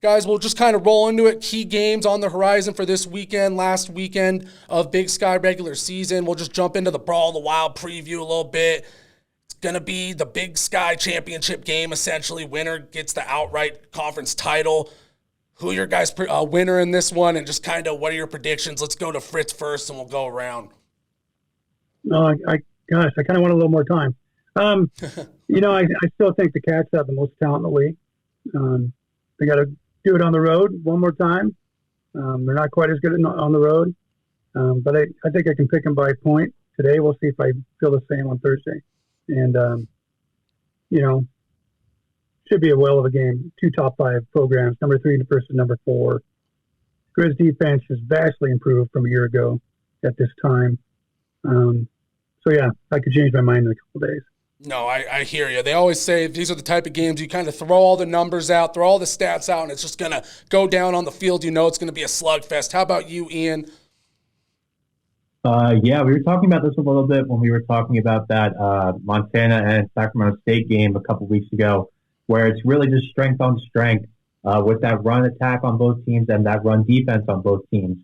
Guys, we'll just kind of roll into it. Key games on the horizon for this weekend, last weekend of Big Sky regular season. We'll just jump into the Brawl, the Wild preview a little bit. It's going to be the Big Sky championship game, essentially. Winner gets the outright conference title. Who are your guys' winner in this one, and just kind of what are your predictions? Let's go to Fritz first, and we'll go around. No, I kind of want a little more time. I still think the Cats have the most talent in the league. They got to do it on the road one more time. They're not quite as good on the road, but I think I can pick them by point today. We'll see if I feel the same on Thursday. And, should be a whale of a game. 2 top 5 programs, number 3 versus number 4. Griz defense has vastly improved from a year ago at this time. I could change my mind in a couple days. No, I hear you. They always say these are the type of games you kind of throw all the numbers out, throw all the stats out, and it's just going to go down on the field. You know it's going to be a slugfest. How about you, Ian? We were talking about this a little bit when we were talking about that Montana and Sacramento State game a couple weeks ago, where it's really just strength on strength with that run attack on both teams and that run defense on both teams.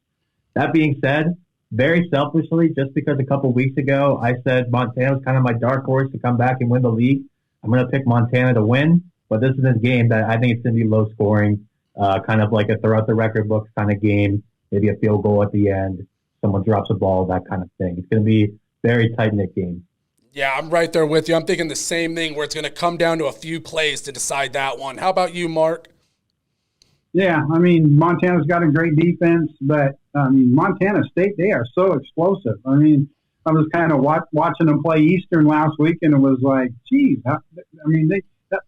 That being said, very selfishly, just because a couple weeks ago I said Montana was kind of my dark horse to come back and win the league, I'm going to pick Montana to win. But this is a game that I think it's going to be low scoring, kind of like a throughout the record books kind of game, maybe a field goal at the end, someone drops a ball, that kind of thing. It's going to be very tight-knit game. Yeah, I'm right there with you. I'm thinking the same thing where it's going to come down to a few plays to decide that one. How about you, Mark? Yeah, Montana's got a great defense, but Montana State, they are so explosive. I was kind of watching them play Eastern last week, and it was like, geez, that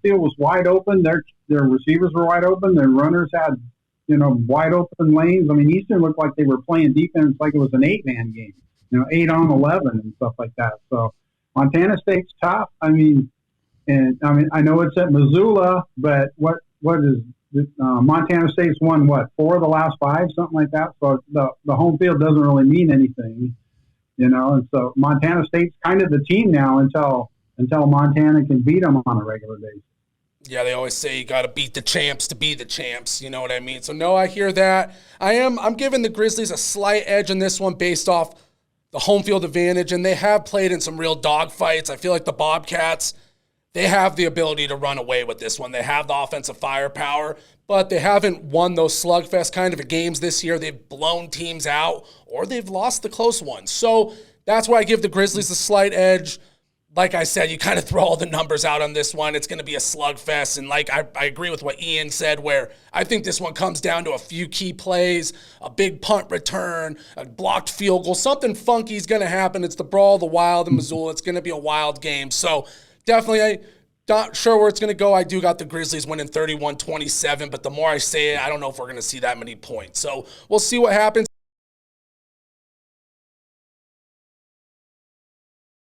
field was wide open. Their receivers were wide open. Their runners had, wide open lanes. Eastern looked like they were playing defense like it was an 8-man game, 8 on 11 and stuff like that. So Montana State's tough. I know it's at Missoula, but what is Montana State's won 4 of the last 5, something like that. So the home field doesn't really mean anything, And so Montana State's kind of the team now until Montana can beat them on a regular basis. Yeah, they always say you got to beat the champs to be the champs. You know what I mean? So no, I hear that. I'm giving the Grizzlies a slight edge in this one based off the home field advantage, and they have played in some real dog fights. I feel like the Bobcats, they have the ability to run away with this one. They have the offensive firepower, but they haven't won those slugfest kind of games this year. They've blown teams out or they've lost the close ones. So that's why I give the Grizzlies a slight edge. Like I said, you kind of throw all the numbers out on this one. It's going to be a slugfest. And I agree with what Ian said, where I think this one comes down to a few key plays, a big punt return, a blocked field goal. Something funky is going to happen. It's the Brawl, the Wild, and Missoula. It's going to be a wild game. So definitely, I'm not sure where it's going to go. I do got the Grizzlies winning 31-27, but the more I say it, I don't know if we're going to see that many points. So we'll see what happens.